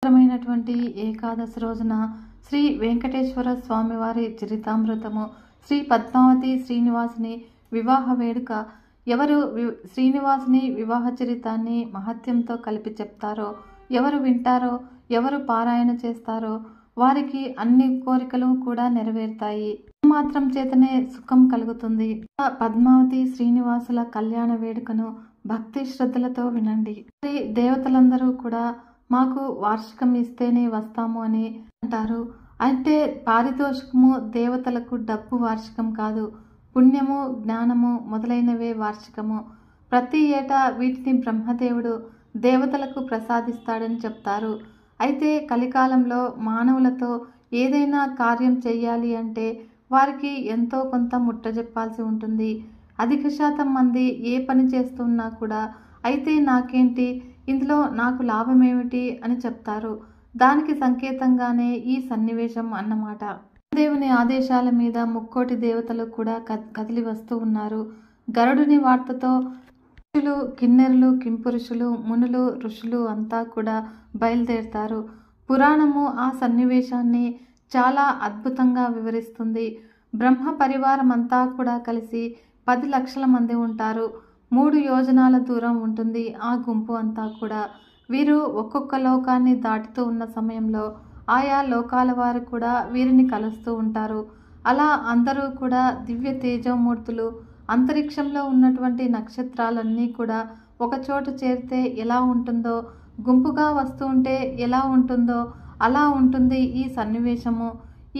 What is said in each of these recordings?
పవిత్రమైనటువంటి ఏకాదశి రోజున శ్రీ వెంకటేశ్వర స్వామివారి చరితామృతము, శ్రీ పద్మావతి శ్రీనివాసుని వివాహ వేడుక. ఎవరు శ్రీనివాసుని వివాహ చరితాన్ని మహత్యంతో కలిపి చెప్తారో, ఎవరు వింటారో, ఎవరు పారాయణ చేస్తారో వారికి అన్ని కోరికలు కూడా నెరవేరుతాయి. మాత్రం చేతనే సుఖం కలుగుతుంది. పద్మావతి శ్రీనివాసుల కళ్యాణ వేడుకను భక్తి శ్రద్ధలతో వినండి. దేవతలందరూ కూడా మాకు వార్షికం ఇస్తేనే వస్తాము అని అంటారు. అంటే పారితోషికము దేవతలకు డబ్బు వార్షికం కాదు, పుణ్యము, జ్ఞానము మొదలైనవే వార్షికము. ప్రతి ఏటా వీటిని బ్రహ్మదేవుడు దేవతలకు ప్రసాదిస్తాడని చెప్తారు. అయితే కలికాలంలో మానవులతో ఏదైనా కార్యం చేయాలి అంటే వారికి ఎంతో కొంత ముట్టజెప్పాల్సి ఉంటుంది. అధిక శాతం మంది ఏ పని చేస్తున్నా కూడా అయితే నాకేంటి, ఇందులో నాకు లాభం ఏమిటి అని చెప్తారు. దానికి సంకేతంగానే ఈ సన్నివేశం అన్నమాట. దేవుని ఆదేశాల మీద ముక్కోటి దేవతలు కూడా కదిలి వస్తూ ఉన్నారు. గరుడుని వార్తతో ఋషులు, కిన్నెరులు, కింపురుషులు, మునులు, ఋషులు అంతా కూడా బయలుదేరుతారు. పురాణము ఆ సన్నివేశాన్ని చాలా అద్భుతంగా వివరిస్తుంది. బ్రహ్మ పరివారం అంతా కూడా కలిసి 10 లక్షల మంది ఉంటారు. 3 యోజనాల దూరం ఉంటుంది ఆ గుంపు అంతా కూడా. వీరు ఒక్కొక్క లోకాన్ని దాటుతూ ఉన్న సమయంలో ఆయా లోకాల వారు కూడా వీరిని కలుస్తూ ఉంటారు. అలా అందరూ కూడా దివ్య తేజోమూర్తులు. అంతరిక్షంలో ఉన్నటువంటి నక్షత్రాలన్నీ కూడా ఒకచోట చేరితే ఎలా ఉంటుందో, గుంపుగా వస్తూ ఉంటే ఎలా ఉంటుందో అలా ఉంటుంది ఈ సన్నివేశము.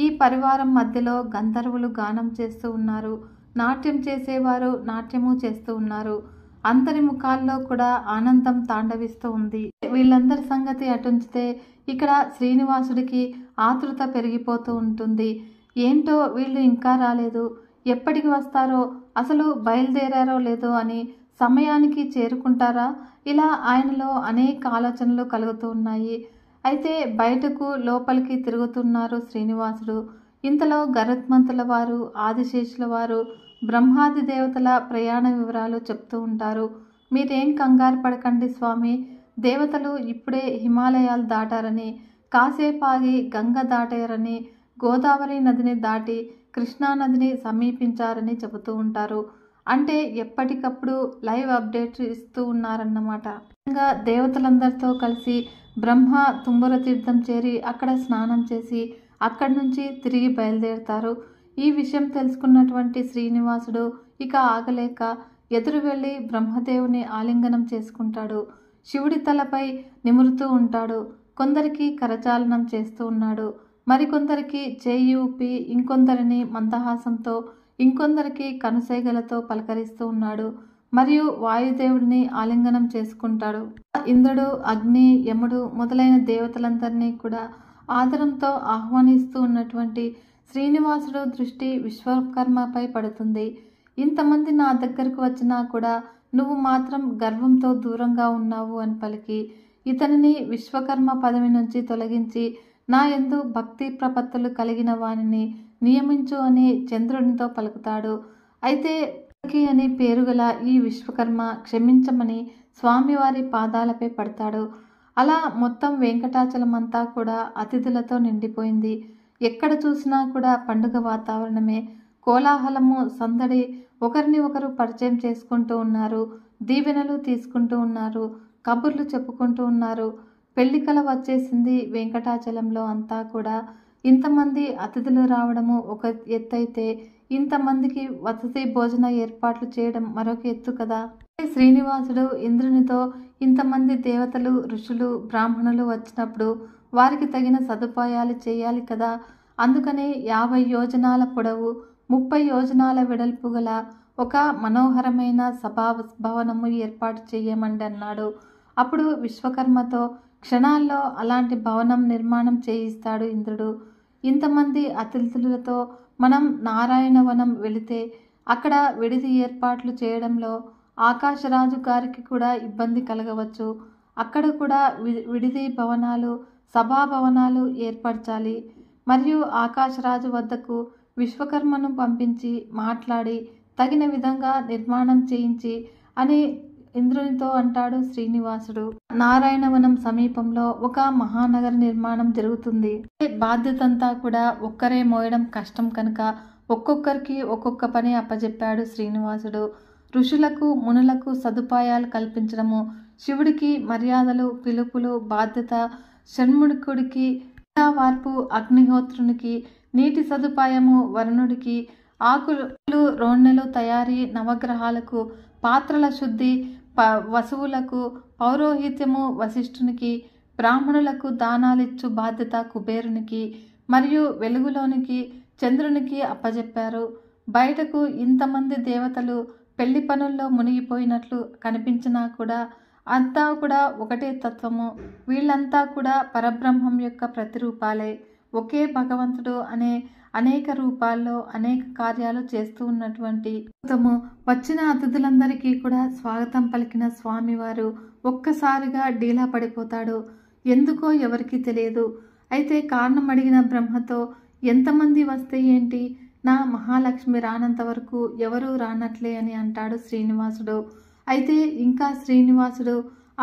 ఈ పరివారం మధ్యలో గంధర్వులు గానం చేస్తూ ఉన్నారు. నాట్యం చేసేవారు నాట్యము చేస్తూ ఉన్నారు. అందరి ముఖాల్లో కూడా ఆనందం తాండవిస్తూ ఉంది. వీళ్ళందరి సంగతి అటుంచితే ఇక్కడ శ్రీనివాసుడికి ఆతృత పెరిగిపోతూ ఉంటుంది. ఏంటో వీళ్ళు ఇంకా రాలేదు, ఎప్పటికి వస్తారో, అసలు బయలుదేరారో లేదో అని, సమయానికి చేరుకుంటారా, ఇలా ఆయనలో అనేక ఆలోచనలు కలుగుతూ ఉన్నాయి. అయితే బయటకు లోపలికి తిరుగుతున్నారు శ్రీనివాసుడు. ఇంతలో గరుత్మంతుల వారు, ఆదిశేషుల వారు, బ్రహ్మాది దేవతల ప్రయాణ వివరాలు చెప్తూ ఉంటారు. మీరేం కంగారు పడకండి స్వామి, దేవతలు ఇప్పుడే హిమాలయాలు దాటారని, కాసేపాగి గంగ దాటారని, గోదావరి నదిని దాటి కృష్ణానదిని సమీపించారని చెబుతూ ఉంటారు. అంటే ఎప్పటికప్పుడు లైవ్ అప్డేట్స్ ఇస్తూ ఉన్నారన్నమాట. దేవతలందరితో కలిసి బ్రహ్మ తుంబుర తీర్థం చేరి అక్కడ స్నానం చేసి అక్కడి నుంచి తిరిగి బయలుదేరుతారు. ఈ విషయం తెలుసుకున్నటువంటి శ్రీనివాసుడు ఇక ఆగలేక ఎదురు వెళ్ళి బ్రహ్మదేవుని ఆలింగనం చేసుకుంటాడు. శివుడి తలపై నిమురుతూ ఉంటాడు. కొందరికి కరచాలనం చేస్తూ ఉన్నాడు, మరికొందరికి చేయి ఊపి, ఇంకొందరిని మందహాసంతో, ఇంకొందరికి కనుసైగలతో పలకరిస్తూ ఉన్నాడు. మరియు వాయుదేవుడిని ఆలింగనం చేసుకుంటాడు. ఇంద్రుడు, అగ్ని, యముడు మొదలైన దేవతలందరినీ కూడా ఆదరంతో ఆహ్వానిస్తూ ఉన్నటువంటి శ్రీనివాసుడు దృష్టి విశ్వకర్మపై పడుతుంది. ఇంతమంది నా దగ్గరకు వచ్చినా కూడా నువ్వు మాత్రం గర్వంతో దూరంగా ఉన్నావు అని పలికి ఇతనిని విశ్వకర్మ పదవి నుంచి తొలగించి నా యందు భక్తి ప్రపత్తులు కలిగిన వానిని నియమించు అని చంద్రునితో పలుకుతాడు. అయితే అని పేరుగల ఈ విశ్వకర్మ క్షమించమని స్వామివారి పాదాలపై పడతాడు. అలా మొత్తం వెంకటాచలం అంతా కూడా అతిథులతో నిండిపోయింది. ఎక్కడ చూసినా కూడా పండుగ వాతావరణమే, కోలాహలము, సందడి. ఒకరిని ఒకరు పరిచయం చేసుకుంటూ ఉన్నారు, దీవెనలు తీసుకుంటూ ఉన్నారు, కబుర్లు చెప్పుకుంటూ ఉన్నారు. పెళ్లికల వచ్చేసింది వెంకటాచలంలో అంతా కూడా. ఇంతమంది అతిథులు రావడము ఒక ఎత్తైతే ఇంతమందికి వసతి భోజన ఏర్పాట్లు చేయడం మరొక ఎత్తు కదా. శ్రీనివాసుడు ఇంద్రునితో ఇంతమంది దేవతలు, ఋషులు, బ్రాహ్మణులు వచ్చినప్పుడు వారికి తగిన సదుపాయాలు చేయాలి కదా. అందుకనే 50 యోజనాల పొడవు, 30 యోజనాల వెడల్పు గల ఒక మనోహరమైన సభా భవనము ఏర్పాటు చేయమండి అన్నాడు. అప్పుడు విశ్వకర్మతో క్షణాల్లో అలాంటి భవనం నిర్మాణం చేయిస్తాడు ఇంద్రుడు. ఇంతమంది అతిథులతో మనం నారాయణవనం వెళితే అక్కడ విడిది ఏర్పాట్లు చేయడంలో ఆకాశరాజు గారికి కూడా ఇబ్బంది కలగవచ్చు. అక్కడ కూడా విడిది భవనాలు, సభాభవనాలు ఏర్పరచాలి. మరియు ఆకాశరాజు వద్దకు విశ్వకర్మను పంపించి మాట్లాడి తగిన విధంగా నిర్మాణం చేయించి అని ఇంద్రునితో అంటాడు శ్రీనివాసుడు. నారాయణవనం సమీపంలో ఒక మహానగర నిర్మాణం జరుగుతుంది. బాధ్యతంతా కూడా ఒక్కరే మోయడం కష్టం కనుక ఒక్కొక్కరికి ఒక్కొక్క పని అప్పజెప్పాడు శ్రీనివాసుడు. ఋషులకు మునులకు సదుపాయాలు కల్పించడము, శివుడికి మర్యాదలు, పిలుపులు, బాధ్యత, షణ్ముఖుడికి వార్పు, అగ్నిహోత్రునికి నీటి సదుపాయము, వరుణుడికి ఆకులు రోణెలు తయారీ, నవగ్రహాలకు పాత్రల శుద్ధి, వసువులకు పౌరోహిత్యము వశిష్ఠునికి, బ్రాహ్మణులకు దానాలిచ్చు బాధ్యత కుబేరునికి మరియు వెలుగులోనికి చంద్రునికి అప్పజెప్పారు. బయటకు ఇంతమంది దేవతలు పెళ్లి పనుల్లో మునిగిపోయినట్లు కనిపించినా కూడా అంతా కూడా ఒకటే తత్వము. వీళ్ళంతా కూడా పరబ్రహ్మం యొక్క ప్రతిరూపాలే. ఒకే భగవంతుడు అనేక రూపాల్లో అనేక కార్యాలు చేస్తూ ఉన్నటువంటి వచ్చిన అతిథులందరికీ కూడా స్వాగతం పలికిన స్వామివారు ఒక్కసారిగా డీలా పడిపోతాడు. ఎందుకో ఎవరికి తెలియదు. అయితే కారణం అడిగిన బ్రహ్మతో ఎంతమంది వస్తే ఏంటి, నా మహాలక్ష్మి రానంత వరకు ఎవరూ రానట్లే అని అంటాడు శ్రీనివాసుడు. అయితే ఇంకా శ్రీనివాసుడు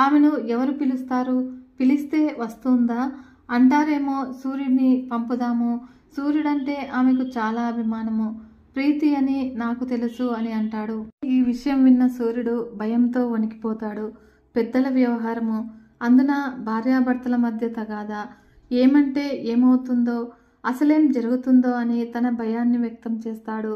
ఆమెను ఎవరు పిలుస్తారు, పిలిస్తే వస్తుందా అంటారేమో, సూర్యుడిని పంపుదాము, సూర్యుడంటే ఆమెకు చాలా అభిమానము, ప్రీతి అని నాకు తెలుసు అని అంటాడు. ఈ విషయం విన్న సూర్యుడు భయంతో వణికిపోతాడు. పెద్దల వ్యవహారము, అందున భార్యాభర్తల మధ్య తగాదా, ఏమంటే ఏమవుతుందో, అసలేం జరుగుతుందో అని తన భయాన్ని వ్యక్తం చేస్తాడు.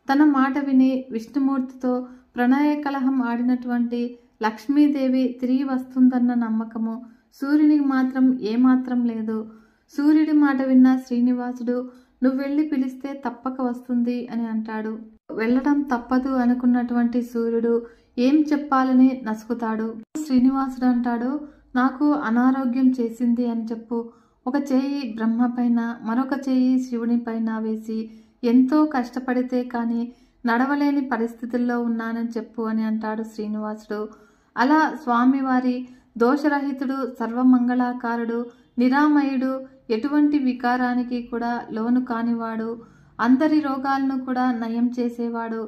తన మాట విని విష్ణుమూర్తితో ప్రణయ కలహం ఆడినటువంటి లక్ష్మీదేవి తిరిగి వస్తుందన్న నమ్మకము సూర్యునికి మాత్రం ఏమాత్రం లేదు. సూర్యుడి మాట విన్న శ్రీనివాసుడు నువ్వు వెళ్ళి పిలిస్తే తప్పక వస్తుంది అని అంటాడు. వెళ్ళడం తప్పదు అనుకున్నటువంటి సూర్యుడు ఏం చెప్పాలని నసుకుతాడు. శ్రీనివాసుడు అంటాడు, నాకు అనారోగ్యం చేసింది అని చెప్పు. ఒక చేయి బ్రహ్మ పైన మరొక చేయి శివుని పైన వేసి ఎంతో కష్టపడితే కానీ నడవలేని పరిస్థితుల్లో ఉన్నానని చెప్పు అని అంటాడు శ్రీనివాసుడు. అలా స్వామివారి దోషరహితుడు, సర్వమంగళాకారుడు, నిరామయుడు, ఎటువంటి వికారానికి కూడా లోను కానివాడు, అందరి రోగాలను కూడా నయం చేసేవాడు,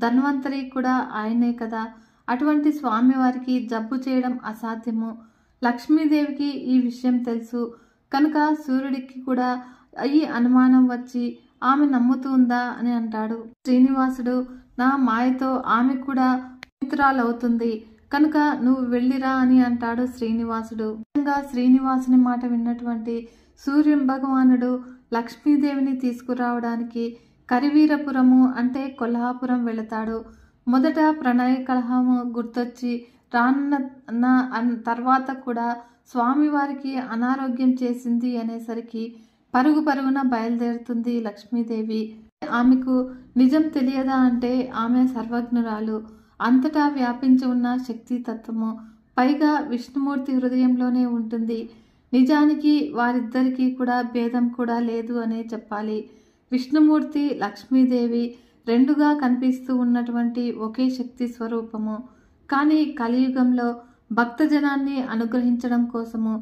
ధన్వంతరి కూడా ఆయనే కదా. అటువంటి స్వామివారికి జబ్బు చేయడం అసాధ్యము. లక్ష్మీదేవికి ఈ విషయం తెలుసు కనుక సూర్యుడికి కూడా ఈ అనుమానం వచ్చి ఆమె నమ్ముతుందా అని అంటాడు. శ్రీనివాసుడు నా మాయతో ఆమె కూడా పవిత్రాలవుతుంది కనుక నువ్వు వెళ్ళిరా అని అంటాడు శ్రీనివాసుడు. శ్రీనివాసుని మాట విన్నటువంటి సూర్య భగవానుడు లక్ష్మీదేవిని తీసుకురావడానికి కరివీరపురము అంటే కొల్హాపురం వెళతాడు. మొదట ప్రణయ కలహము గుర్తొచ్చి రానున్న తర్వాత కూడా స్వామివారికి అనారోగ్యం చేసింది అనేసరికి పరుగున బయలుదేరుతుంది లక్ష్మీదేవి. ఆమెకు నిజం తెలియదా అంటే ఆమె సర్వజ్ఞురాలు, అంతటా వ్యాపించి ఉన్న శక్తి తత్వము, పైగా విష్ణుమూర్తి హృదయంలోనే ఉంటుంది. నిజానికి వారిద్దరికీ కూడా భేదం కూడా లేదు అనే చెప్పాలి. విష్ణుమూర్తి లక్ష్మీదేవి రెండుగా కనిపిస్తూ ఉన్నటువంటి ఒకే శక్తి స్వరూపము. కానీ కలియుగంలో భక్తజనాన్ని అనుగ్రహించడం కోసము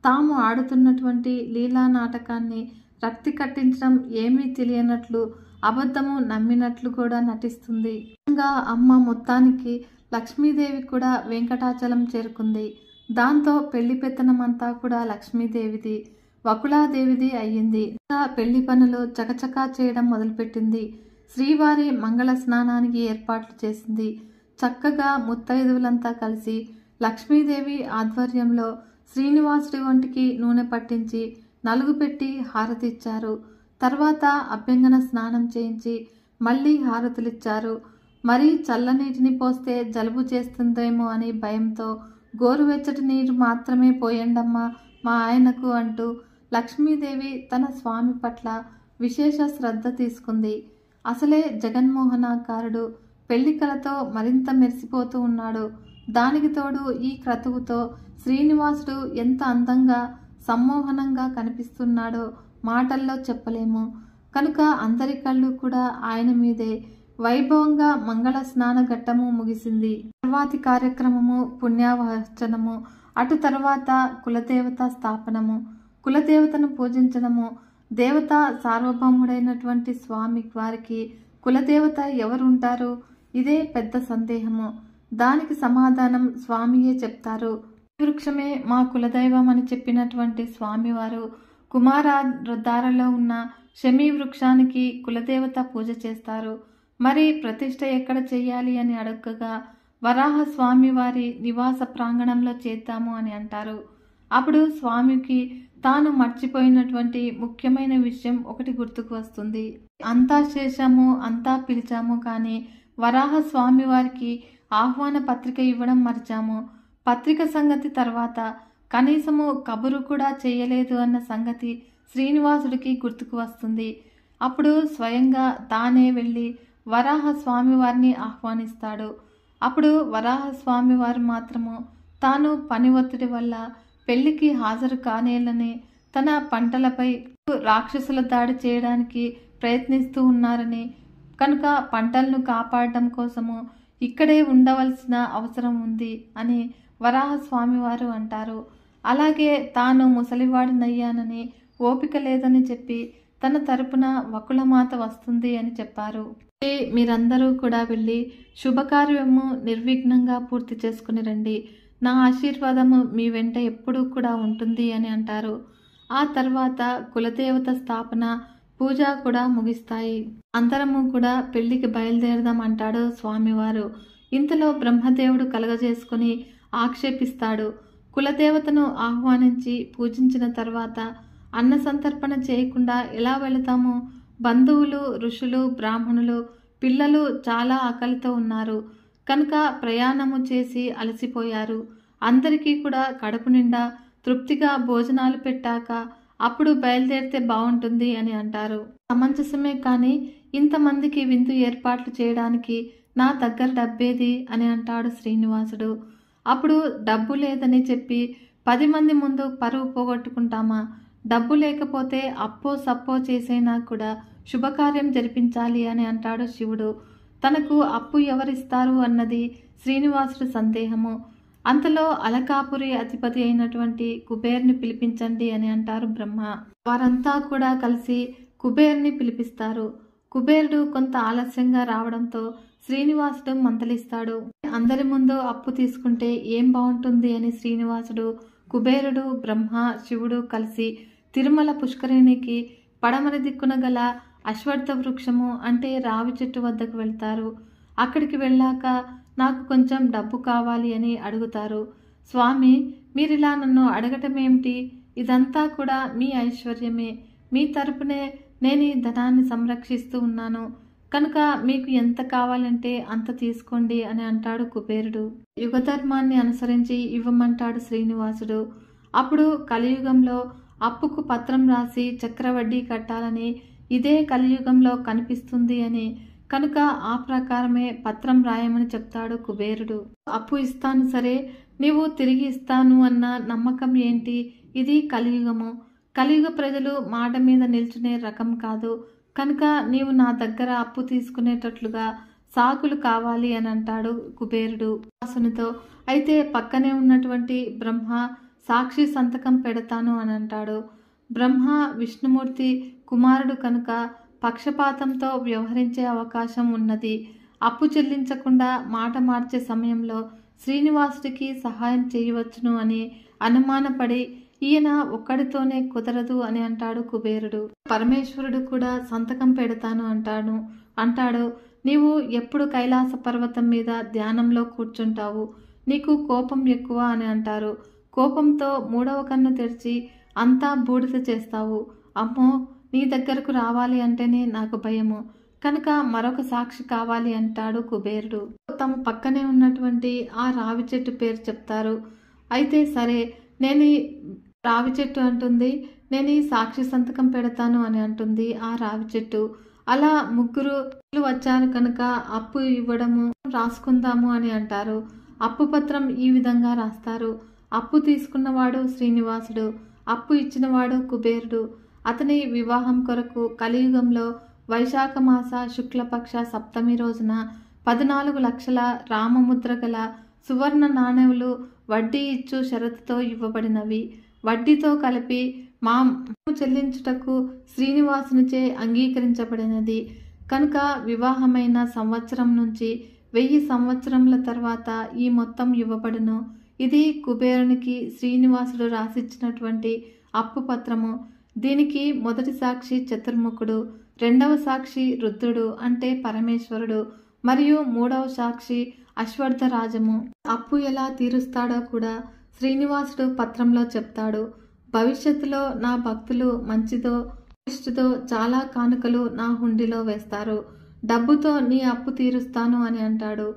తాము ఆడుతున్నటువంటి లీలా నాటకాన్ని రక్తి కట్టించడం ఏమీ తెలియనట్లు అబద్ధము నమ్మినట్లు కూడా నటిస్తుంది. అమ్మ మొత్తానికి లక్ష్మీదేవి కూడా వెంకటాచలం చేరుకుంది. దాంతో పెళ్లి పెత్తనమంతా కూడా లక్ష్మీదేవిది, వకులాదేవిది అయ్యింది. పెళ్లి పనులు చకచకా చేయడం మొదలుపెట్టింది. శ్రీవారి మంగళ స్నానానికి ఏర్పాట్లు చేసింది. చక్కగా ముత్తైదువులంతా కలిసి లక్ష్మీదేవి ఆధ్వర్యంలో శ్రీనివాసుడి ఒంటికి నూనె పట్టించి నలుగు పెట్టి హారతిచ్చారు. తర్వాత అభ్యంగన స్నానం చేయించి మళ్ళీ హారతులిచ్చారు. మరీ చల్లనీటిని పోస్తే జలుబు చేస్తుందేమో అని భయంతో గోరువెచ్చటి నీరు మాత్రమే పోయండమ్మా మా ఆయనకు అంటూ లక్ష్మీదేవి తన స్వామి పట్ల విశేష శ్రద్ధ తీసుకుంది. అసలే జగన్మోహనాకారుడు పెళ్లి కలతో మరింత మెరిసిపోతూ ఉన్నాడు. దానికి తోడు ఈ క్రతువుతో శ్రీనివాసుడు ఎంత అందంగా సమ్మోహనంగా కనిపిస్తున్నాడో మాటల్లో చెప్పలేము. కనుక అందరి కళ్ళు కూడా ఆయన మీదే. వైభవంగా మంగళ స్నాన ఘట్టము ముగిసింది. తర్వాతి కార్యక్రమము పుణ్యావహర్చనము, అటు తర్వాత కులదేవత స్థాపనము, కులదేవతను పూజించడము. దేవత సార్వభౌముడైనటువంటి స్వామి వారికి కులదేవత ఎవరుంటారు? ఇదే పెద్ద సందేహము. దానికి సమాధానం స్వామియే చెప్తారు. వృక్షమే మా కులదైవం అని చెప్పినటువంటి స్వామివారు కుమారధారలో ఉన్న శమీ వృక్షానికి కులదేవత పూజ చేస్తారు. మరి ప్రతిష్ఠ ఎక్కడ చెయ్యాలి అని అడగగా వరాహ స్వామి వారి నివాస ప్రాంగణంలో చేద్దాము అని అంటారు. అప్పుడు స్వామికి తాను మర్చిపోయినటువంటి ముఖ్యమైన విషయం ఒకటి గుర్తుకు వస్తుంది. అంతా చేశాము, అంతా పిలిచాము, కానీ వరాహ స్వామి వారికి ఆహ్వాన పత్రిక ఇవ్వడం మర్చాము. పత్రిక సంగతి తర్వాత కనీసము కబురు కూడా చేయలేదు అన్న సంగతి శ్రీనివాసుడికి గుర్తుకు వస్తుంది. అప్పుడు స్వయంగా తానే వెళ్ళి వరాహ స్వామివారిని ఆహ్వానిస్తాడు. అప్పుడు వరాహ స్వామివారు మాత్రము తాను పని ఒత్తిడి వల్ల పెళ్లికి హాజరు కానేలని, తన పంటలపై రాక్షసుల దాడి చేయడానికి ప్రయత్నిస్తూ ఉన్నారని, కనుక పంటలను కాపాడడం కోసము ఇక్కడే ఉండవలసిన అవసరం ఉంది అని వరాహ స్వామివారు అంటారు. అలాగే తాను ముసలివాడినయ్యానని, ఓపిక లేదని చెప్పి తన తరపున వకులమాత వస్తుంది అని చెప్పారు. మీరందరూ కూడా వెళ్ళి శుభకార్యము నిర్విఘ్నంగా పూర్తి చేసుకుని రండి. నా ఆశీర్వాదము మీ వెంట ఎప్పుడూ కూడా ఉంటుంది అని అంటారు. ఆ తర్వాత కులదేవత స్థాపన, పూజ కూడా ముగిస్తాయి. అందరము కూడా పెళ్లికి బయలుదేరదాం అంటాడు స్వామివారు. ఇంతలో బ్రహ్మదేవుడు కలగజేసుకుని ఆక్షేపిస్తాడు. కులదేవతను ఆహ్వానించి పూజించిన తర్వాత అన్న సంతర్పణ చేయకుండా ఎలా వెళతాము? బంధువులు, ఋషులు, బ్రాహ్మణులు, పిల్లలు చాలా ఆకలితో ఉన్నారు కనుక ప్రయాణము చేసి అలసిపోయారు. అందరికీ కూడా కడుపు నిండా తృప్తిగా భోజనాలు పెట్టాక అప్పుడు బయలుదేరితే బాగుంటుంది అని అంటారు. సమంజసమే, కానీ ఇంతమందికి విందు ఏర్పాట్లు చేయడానికి నా దగ్గర డబ్బేది అని అంటాడు శ్రీనివాసుడు. అప్పుడు డబ్బు లేదని చెప్పి 10 మంది ముందు పరువు పోగొట్టుకుంటామా? డబ్బు లేకపోతే అప్పో సప్పో చేసైనా కూడా శుభకార్యం జరిపించాలి అని అంటాడు శివుడు. తనకు అప్పు ఎవరిస్తారు అన్నది శ్రీనివాసుడు సందేహము. అంతలో అలకాపురి అధిపతి అయినటువంటి కుబేర్ని పిలిపించండి అని అంటారు బ్రహ్మ. వారంతా కూడా కలిసి కుబేర్ని పిలిపిస్తారు. కుబేరుడు కొంత ఆలస్యంగా రావడంతో శ్రీనివాసుడు మందలిస్తాడు. అందరి ముందు అప్పు తీసుకుంటే ఏం బాగుంటుంది అని శ్రీనివాసుడు, కుబేరుడు, బ్రహ్మ, శివుడు కలిసి తిరుమల పుష్కరిణికి పడమర దిక్కున గల అశ్వత్థ వృక్షము అంటే రావి చెట్టు వద్దకు వెళ్తారు. అక్కడికి వెళ్ళాక నాకు కొంచెం డబ్బు కావాలి అని అడుగుతారు. స్వామి, మీరిలా నన్ను అడగటం ఏమిటి? ఇదంతా కూడా మీ ఐశ్వర్యమే. మీ తరపునే నేను ఈ ధనాన్ని సంరక్షిస్తూ ఉన్నాను కనుక మీకు ఎంత కావాలంటే అంత తీసుకోండి అని అంటాడు కుబేరుడు. యుగధర్మాన్ని అనుసరించి ఇవ్వమంటాడు శ్రీనివాసుడు. అప్పుడు కలియుగంలో అప్పుకు పత్రం రాసి చక్రవడ్డీ కట్టాలని ఇదే కలియుగంలో కనిపిస్తుంది అని, కనుక ఆ ప్రకారమే పత్రం రాయమని చెప్తాడు కుబేరుడు. అప్పు ఇస్తాను సరే, నీవు తిరిగి ఇస్తాను అన్న నమ్మకం ఏంటి? ఇది కలియుగము. కలియుగ ప్రజలు మాట మీద నిల్చునే రకం కాదు కనుక నీవు నా దగ్గర అప్పు తీసుకునేటట్లుగా సాకులు కావాలి అని అంటాడు కుబేరుడు వాసునితో. అయితే పక్కనే ఉన్నటువంటి బ్రహ్మ సాక్షి సంతకం పెడతాను అని అంటాడు. బ్రహ్మ విష్ణుమూర్తి కుమారుడు కనుక పక్షపాతంతో వ్యవహరించే అవకాశం ఉన్నది. అప్పు చెల్లించకుండా మాట మార్చే సమయంలో శ్రీనివాసుడికి సహాయం చేయవచ్చును అని అనుమానపడి ఈయన ఒక్కడితోనే కుదరదు అని అంటాడు కుబేరుడు. పరమేశ్వరుడు కూడా సంతకం పెడతాను అంటాడు. నీవు ఎప్పుడు కైలాస పర్వతం మీద ధ్యానంలో కూర్చుంటావు, నీకు కోపం ఎక్కువ అని అంటారు. కోపంతో 3వ కన్ను తెరిచి అంతా బూడిద చేస్తావు. అమ్మో, నీ దగ్గరకు రావాలి అంటేనే నాకు భయము కనుక మరొక సాక్షి కావాలి అంటాడు కుబేరుడు. తమ పక్కనే ఉన్నటువంటి ఆ రావి చెట్టు పేరు చెప్తారు. అయితే సరే, నేను రావి చెట్టు అంటుంది, నేను ఈ సాక్షి సంతకం పెడతాను అని అంటుంది ఆ రావి చెట్టు. అలా 3 వచ్చారు కనుక అప్పు ఇవ్వడము రాసుకుందాము అని అంటారు. అప్పు పత్రం ఈ విధంగా రాస్తారు. అప్పు తీసుకున్నవాడు శ్రీనివాసుడు, అప్పు ఇచ్చినవాడు కుబేరుడు. అతని వివాహం కొరకు కలియుగంలో వైశాఖ మాస శుక్లపక్ష సప్తమి రోజున 14 లక్షల రామముద్ర గల సువర్ణ నాణెములు వడ్డీ ఇచ్చు షరతుతో ఇవ్వబడినవి. వడ్డీతో కలిపి మా చెల్లించుటకు శ్రీనివాసునిచే అంగీకరించబడినది కనుక వివాహమైన సంవత్సరం నుంచి 1000 సంవత్సరముల తర్వాత ఈ మొత్తం ఇవ్వబడును. ఇది కుబేరునికి శ్రీనివాసుడు రాసిచ్చినటువంటి అప్పు పత్రము. దీనికి మొదటి సాక్షి చతుర్ముఖుడు, రెండవ సాక్షి రుద్రుడు అంటే పరమేశ్వరుడు, మరియు మూడవ సాక్షి అశ్వత్థరాజము. అప్పు ఎలా తీరుస్తాడో కూడా శ్రీనివాసుడు పత్రంలో చెప్తాడు. భవిష్యత్తులో నా భక్తులు మంచిదో ఇష్టతో చాలా కానుకలు నా హుండీలో వేస్తారు. డబ్బుతో నీ అప్పు తీరుస్తాను అని అంటాడు.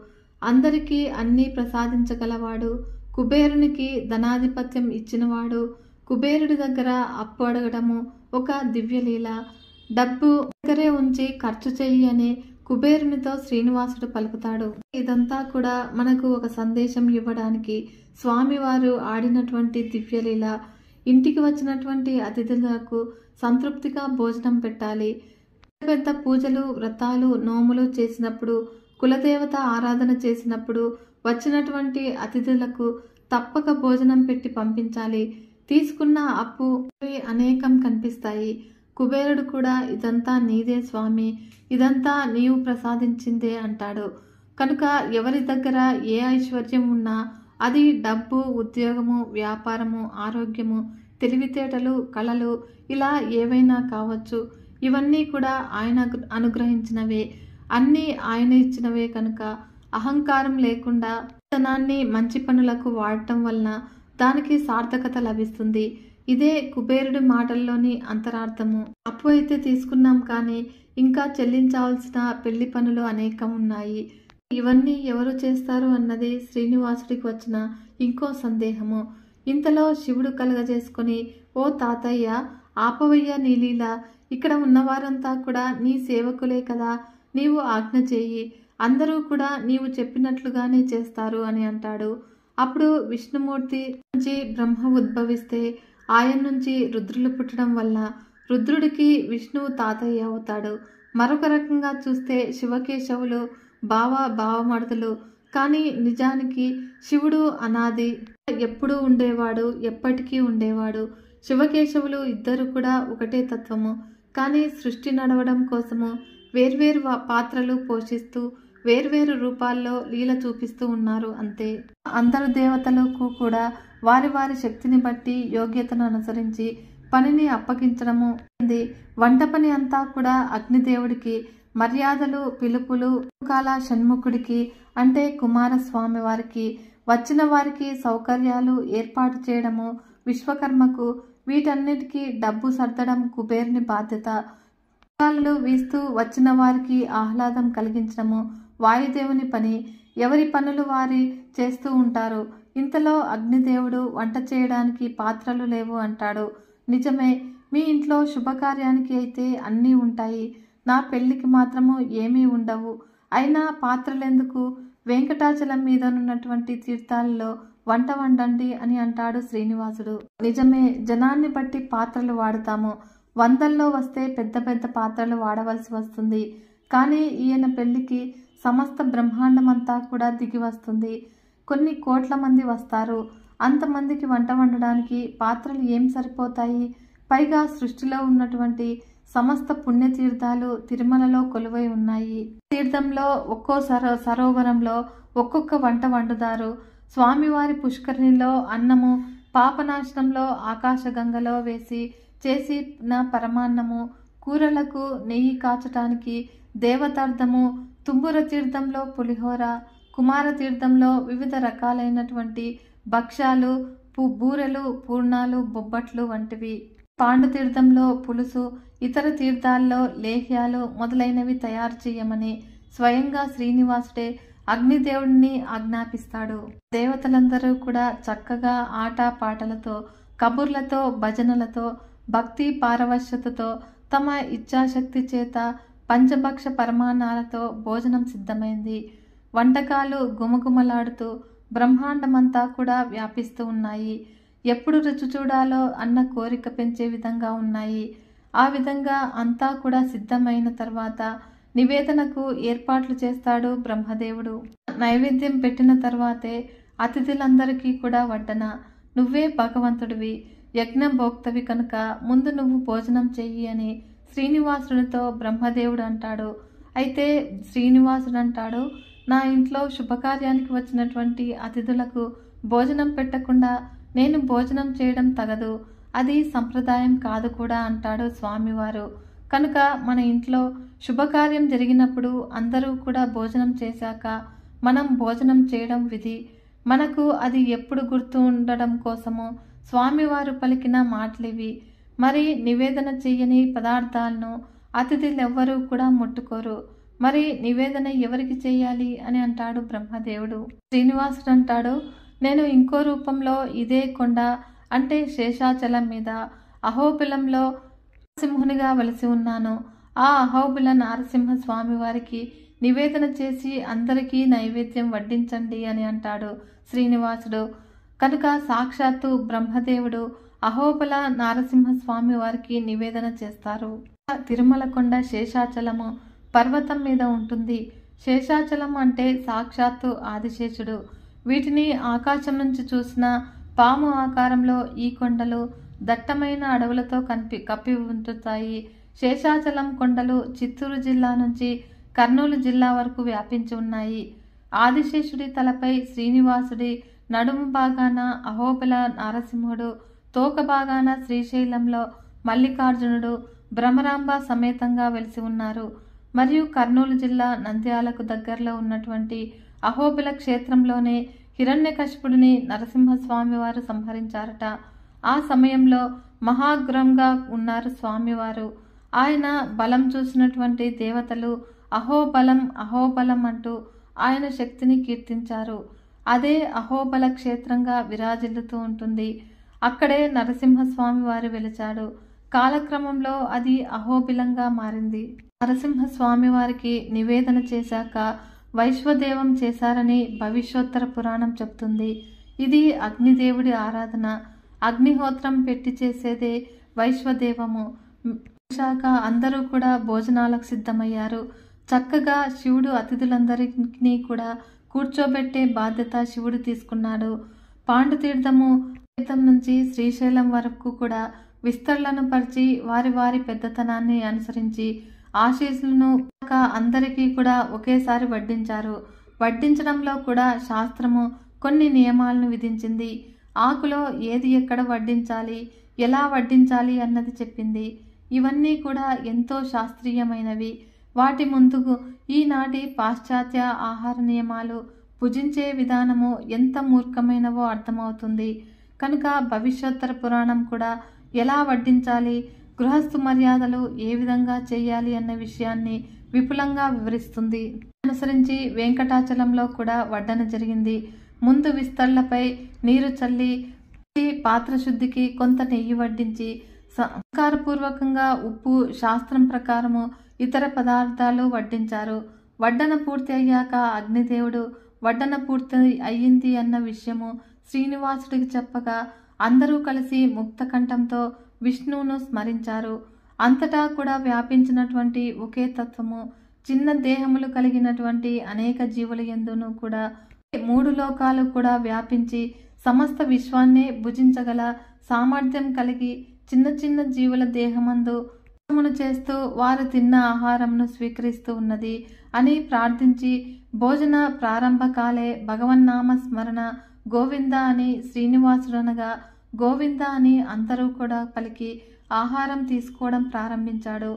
అందరికీ అన్నీ ప్రసాదించగలవాడు, కుబేరునికి ధనాధిపత్యం ఇచ్చినవాడు. కుబేరుడి దగ్గర అప్పు అడగడము ఒక దివ్యలీల. డబ్బు దగ్గరే ఉంచి ఖర్చు చెయ్యి అని కుబేరునితో శ్రీనివాసుడు పలుకుతాడు. ఇదంతా కూడా మనకు ఒక సందేశం ఇవ్వడానికి స్వామివారు ఆడినటువంటి దివ్యలీల. ఇంటికి వచ్చినటువంటి అతిథులకు సంతృప్తిగా భోజనం పెట్టాలి. పెద్ద పూజలు, వ్రతాలు, నోములు చేసినప్పుడు, కులదేవత ఆరాధన చేసినప్పుడు వచ్చినటువంటి అతిథులకు తప్పక భోజనం పెట్టి పంపించాలి. తీసుకున్న అప్పు అనేకం కనిపిస్తాయి. కుబేరుడు కూడా ఇదంతా నీదే స్వామి, ఇదంతా నీవు ప్రసాదించిందే అంటాడు. కనుక ఎవరి దగ్గర ఏ ఐశ్వర్యం ఉన్నా అది డబ్బు, ఉద్యోగము, వ్యాపారము, ఆరోగ్యము, తెలివితేటలు, కళలు ఇలా ఏవైనా కావచ్చు. ఇవన్నీ కూడా ఆయన అనుగ్రహించినవే, అన్నీ ఆయన ఇచ్చినవే. కనుక అహంకారం లేకుండా ధనాన్ని మంచి పనులకు వాడటం వలన దానికి సార్థకత లభిస్తుంది. ఇదే కుబేరుడి మాటల్లోని అంతరార్థము. అప్పు అయితే తీసుకున్నాం కానీ ఇంకా చెల్లించాల్సిన పెళ్లి పనులు అనేకం ఉన్నాయి. ఇవన్నీ ఎవరు చేస్తారు అన్నది శ్రీనివాసుడికి వచ్చిన ఇంకో సందేహము. ఇంతలో శివుడు కలగజేసుకొని, ఓ తాతయ్య, ఆపవయ్య నీ లీల. ఇక్కడ ఉన్నవారంతా కూడా నీ సేవకులే కదా, నీవు ఆజ్ఞ చేయి, అందరూ కూడా నీవు చెప్పినట్లుగానే చేస్తారు అని అంటాడు. అప్పుడు విష్ణుమూర్తి నుంచి బ్రహ్మ ఉద్భవిస్తే ఆయన నుంచి రుద్రులు పుట్టడం వల్ల రుద్రుడికి విష్ణువు తాతయ్య అవుతాడు. మరొక రకంగా చూస్తే శివకేశవులు భావమరుదులు. కానీ నిజానికి శివుడు అనాది, ఎప్పుడూ ఉండేవాడు, ఎప్పటికీ ఉండేవాడు. శివకేశవులు ఇద్దరు కూడా ఒకటే తత్వము. కానీ సృష్టి నడవడం కోసము వేర్వేరు పాత్రలు పోషిస్తూ వేర్వేరు రూపాల్లో లీల చూపిస్తూ ఉన్నారు అంతే. అందరు దేవతలకు కూడా వారి వారి శక్తిని బట్టి యోగ్యతను అనుసరించి పనిని అప్పగించడము. వంట పని అంతా కూడా అగ్నిదేవుడికి, మర్యాదలు, పిలుపులు కాల షణ్ముఖుడికి అంటే కుమారస్వామి వారికి, వచ్చిన వారికి సౌకర్యాలు ఏర్పాటు చేయడము విశ్వకర్మకు, వీటన్నిటికీ డబ్బు సర్దడం కుబేరుని బాధ్యత. గాలులు వీస్తూ వచ్చిన వారికి ఆహ్లాదం కలిగించడము వాయుదేవుని పని. ఎవరి పనులు వారి చేస్తూ ఉంటారు. ఇంతలో అగ్నిదేవుడు వంట చేయడానికి పాత్రలు లేవు అంటాడు. నిజమే, మీ ఇంట్లో శుభకార్యానికి అయితే అన్నీ ఉంటాయి, నా పెళ్లికి మాత్రము ఏమీ ఉండవు. అయినా పాత్రలెందుకు, వెంకటాచలం మీదనున్నటువంటి తీర్థాలలో వంట వండండి అని అంటాడు శ్రీనివాసుడు. నిజమే, జనాన్ని బట్టి పాత్రలు వాడతాము. 100ల్లో వస్తే పెద్ద పెద్ద పాత్రలు వాడవలసి వస్తుంది. కానీ ఈయన పెళ్లికి సమస్త బ్రహ్మాండమంతా కూడా దిగి వస్తుంది. కొన్ని కోట్ల మంది వస్తారు. అంతమందికి వంట వండడానికి పాత్రలు ఏం సరిపోతాయి? పైగా సృష్టిలో ఉన్నటువంటి సమస్త పుణ్యతీర్థాలు తిరుమలలో కొలువై ఉన్నాయి. తీర్థంలో ఒక్కో సరోవరంలో ఒక్కొక్క వంట వండుతారు. స్వామివారి పుష్కరిణిలో అన్నము, పాపనాశనంలో ఆకాశగంగలో వేసి చేసిన పరమాన్నము, కూరలకు నెయ్యి కాచటానికి దేవతార్థము, తుంబుర తీర్థంలో పులిహోర, కుమార తీర్థంలో వివిధ రకాలైనటువంటి భక్ష్యాలు, బూరెలు, పూర్ణాలు, బొబ్బట్లు వంటివి, పాండు తీర్థంలో పులుసు, ఇతర తీర్థాల్లో లేహ్యాలు మొదలైనవి తయారు చేయమని స్వయంగా శ్రీనివాసుడే అగ్నిదేవుడిని ఆజ్ఞాపిస్తాడు. దేవతలందరూ కూడా చక్కగా ఆట పాటలతో, కబుర్లతో, భజనలతో, భక్తి పారవశ్యతతో, తమ ఇచ్ఛాశక్తి చేత పంచభక్ష పరమాన్నాలతో భోజనం సిద్ధమైంది. వంటకాలు గుమగుమలాడుతూ బ్రహ్మాండమంతా కూడా వ్యాపిస్తూ ఉన్నాయి. ఎప్పుడు రుచి చూడాలో అన్న కోరిక పెంచే విధంగా ఉన్నాయి. ఆ విధంగా అంతా కూడా సిద్ధమైన తర్వాత నివేదనకు ఏర్పాట్లు చేస్తాడు బ్రహ్మదేవుడు. నైవేద్యం పెట్టిన తర్వాతే అతిథులందరికీ కూడా వడ్డన. నువ్వే భగవంతుడివి, యజ్ఞభోక్తవి కనుక ముందు నువ్వు భోజనం చెయ్యి అని శ్రీనివాసుడితో బ్రహ్మదేవుడు అంటాడు. అయితే శ్రీనివాసుడు అంటాడు, నా ఇంట్లో శుభకార్యానికి వచ్చినటువంటి అతిథులకు భోజనం పెట్టకుండా నేను భోజనం చేయడం తగదు, అది సంప్రదాయం కాదు కూడా అంటాడు స్వామివారు. కనుక మన ఇంట్లో శుభకార్యం జరిగినప్పుడు అందరూ కూడా భోజనం చేశాక మనం భోజనం చేయడం విధి. మనకు అది ఎప్పుడు గుర్తు ఉండడం కోసము స్వామివారు పలికిన మాటలివి. మరి నివేదన చెయ్యని పదార్థాలను అతిథులెవ్వరూ కూడా ముట్టుకోరు. మరి నివేదన ఎవరికి చేయాలి అని అంటాడు బ్రహ్మదేవుడు. శ్రీనివాసుడు అంటాడు, నేను ఇంకో రూపంలో ఇదే కొండ అంటే శేషాచలం మీద అహోబిలంలో నరసింహునిగా వెలిసి ఉన్నాను. ఆ అహోబిల నారసింహ స్వామి వారికి నివేదన చేసి అందరికీ నైవేద్యం వడ్డించండి అని అంటాడు శ్రీనివాసుడు. కనుక సాక్షాత్తు బ్రహ్మదేవుడు అహోబిల నారసింహ స్వామి వారికి నివేదన చేస్తారు. తిరుమల కొండ శేషాచలము పర్వతం మీద ఉంటుంది. శేషాచలం అంటే సాక్షాత్తు ఆదిశేషుడు. వీటిని ఆకాశం నుంచి చూసిన పాము ఆకారంలో ఈ కొండలు దట్టమైన అడవులతో కప్పి ఉంటుతాయి. శేషాచలం కొండలు చిత్తూరు జిల్లా నుంచి కర్నూలు జిల్లా వరకు వ్యాపించి ఉన్నాయి. ఆదిశేషుడి తలపై శ్రీనివాసుడి, నడుము భాగాన అహోబిల నారసింహుడు, తోక భాగాన శ్రీశైలంలో మల్లికార్జునుడు, భ్రమరాంబ సమేతంగా వెలిసి ఉన్నారు. మరియు కర్నూలు జిల్లా నంద్యాలకు దగ్గరలో ఉన్నటువంటి అహోబిల క్షేత్రంలోనే హిరణ్యకశిపుడిని నరసింహస్వామి వారు సంహరించారట. ఆ సమయంలో మహాగ్రంగా ఉన్నారు స్వామివారు. ఆయన బలం చూసినటువంటి దేవతలు అహోబలం అహోబలం అంటూ ఆయన శక్తిని కీర్తించారు. అదే అహోబల క్షేత్రంగా విరాజిల్లుతూ ఉంటుంది. అక్కడే నరసింహస్వామి వారు వెలిచాడు. కాలక్రమంలో అది అహోబిలంగా మారింది. నరసింహస్వామి వారికి నివేదన చేశాక వైశ్వదేవం చేశారని భవిష్యోత్తర పురాణం చెప్తుంది. ఇది అగ్నిదేవుడి ఆరాధన. అగ్నిహోత్రం పెట్టి చేసేదే వైశ్వదేవము. శాక అందరూ కూడా భోజనాలకు సిద్ధమయ్యారు. చక్కగా శివుడు అతిథులందరినీ కూడా కూర్చోబెట్టే బాధ్యత శివుడు తీసుకున్నాడు. పాండుతీర్థము తీర్థం నుంచి శ్రీశైలం వరకు కూడా విస్తరణను పరిచి వారి వారి పెద్దతనాన్ని అనుసరించి ఆశీస్సులను అందరికీ కూడా ఒకేసారి వడ్డించారు. వడ్డించడంలో కూడా శాస్త్రము కొన్ని నియమాలను విధించింది. ఆకులో ఏది ఎక్కడ వడ్డించాలి, ఎలా వడ్డించాలి అన్నది చెప్పింది. ఇవన్నీ కూడా ఎంతో శాస్త్రీయమైనవి. వాటి ముందుకు ఈనాటి పాశ్చాత్య ఆహార నియమాలు భుజించే విధానము ఎంత మూర్ఖమైనవో అర్థమవుతుంది. కనుక భవిష్యోత్తర పురాణం కూడా ఎలా వడ్డించాలి, గృహస్థు మర్యాదలు ఏ విధంగా చేయాలి అన్న విషయాన్ని విపులంగా వివరిస్తుంది. అనుసరించి వెంకటాచలంలో కూడా వడ్డన జరిగింది. ముందు విస్తళ్లపై నీరు చల్లి పాత్ర శుద్ధికి కొంత నెయ్యి వడ్డించి సంస్కారపూర్వకంగా ఉప్పు, శాస్త్రం ప్రకారము ఇతర పదార్థాలు వడ్డించారు. వడ్డన పూర్తి అయ్యాక అగ్నిదేవుడు వడ్డన పూర్తి అయ్యింది అన్న విషయము శ్రీనివాసుడికి చెప్పగా అందరూ కలిసి ముక్తకంఠంతో విష్ణువును స్మరించారు. అంతటా కూడా వ్యాపించినటువంటి ఒకే తత్వము చిన్న దేహములు కలిగినటువంటి అనేక జీవుల యందును కూడా 3 లోకాలు కూడా వ్యాపించి సమస్త విశ్వాన్నే భుజించగల సామర్థ్యం కలిగి చిన్న చిన్న జీవుల దేహమందు చేస్తూ వారు తిన్న ఆహారంను స్వీకరిస్తూ ఉన్నది అని ప్రార్థించి భోజన ప్రారంభకాలే భగవన్నామ స్మరణ గోవింద అని శ్రీనివాసుడనగా గోవింద అని అందరూ కూడా పలికి ఆహారం తీసుకోవడం ప్రారంభించాడు.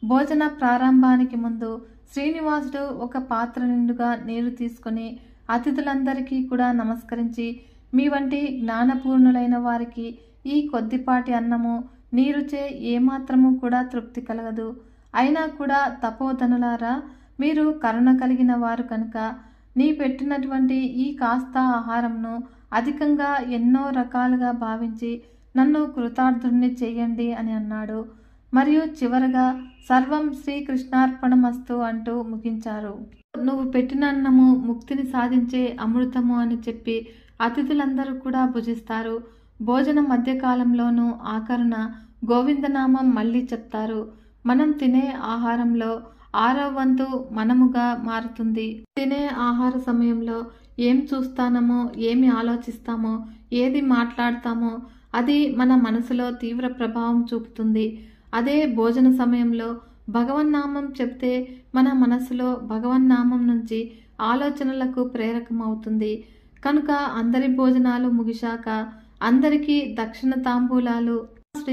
భోజన ప్రారంభానికి ముందు శ్రీనివాసుడు ఒక పాత్ర నిండుగా నీరు తీసుకొని అతిథులందరికీ కూడా నమస్కరించి, మీ వంటి జ్ఞానపూర్ణులైన వారికి ఈ కొద్దిపాటి అన్నము నీరుచే ఏమాత్రము కూడా తృప్తి కలగదు. అయినా కూడా తపోధనులారా, మీరు కరుణ కలిగిన వారు కనుక నీ పెట్టినటువంటి ఈ కాస్త ఆహారంను అధికంగా ఎన్నో రకాలుగా భావించి నన్ను కృతార్థుణ్ణి చెయ్యండి అని అన్నాడు. మరియు చివరగా సర్వం శ్రీకృష్ణార్పణమస్తు అంటూ ముగించారు. నువ్వు పెట్టిన అన్నము ముక్తిని సాధించే అమృతము అని చెప్పి అతిథులందరూ కూడా భుజిస్తారు. భోజన మధ్యకాలంలోనూ ఆఖరున గోవిందనామం మళ్ళీ చెప్తారు. మనం తినే ఆహారంలో 6వ వంతు మనముగా మారుతుంది. తినే ఆహార సమయంలో ఏం చూస్తామో, ఏమి ఆలోచిస్తామో, ఏది మాట్లాడతామో అది మన మనసులో తీవ్ర ప్రభావం చూపుతుంది. అదే భోజన సమయంలో భగవన్నామం చెప్తే మన మనసులో భగవన్నామం నుంచి ఆలోచనలకు ప్రేరకమవుతుంది. కనుక అందరి భోజనాలు ముగిశాక అందరికీ దక్షిణ తాంబూలాలు